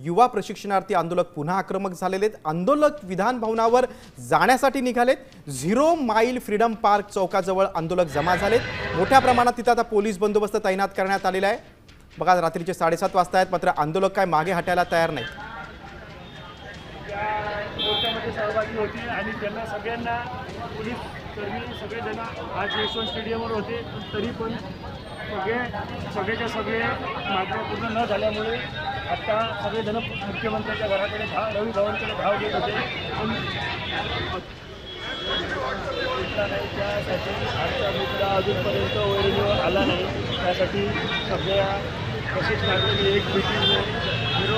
युवा प्रशिक्षणार्थी आंदोलक पुन्हा आक्रमक झालेले आहेत। आंदोलक विधान भवनावर जाण्यासाठी निघालेत। 0 माईल फ्रीडम पार्क चौकाजवळ आंदोलक जमा झालेत। मोठ्या प्रमाणात तिथे आता पोलीस बंदोबस्त तैनात करण्यात आलेला आहे। बघा रात्रीचे 7:30 वाजता आहेत, मात्र आंदोलक काय मागे हटायला तयार नाहीत। मोर्चामध्ये सहभागी होते आणि त्यांना सगळ्यांना पोलीस कर्मी सगळेजण आज यशवंत स्टेडियमवर होते, तरी पण सगळेच्या सगळे मागण्या पूर्ण न झाल्यामुळे आता सगळेजण मुख्यमंत्र्यांच्या घराकडे रवी भवनकडे धाव घेत होते, पण नाही। त्यासाठी आमचा मित्र अजूनपर्यंत वैरणीवर आला नाही। त्यासाठी सगळ्या प्रशिक्षणार्थी एक मिटिंग 0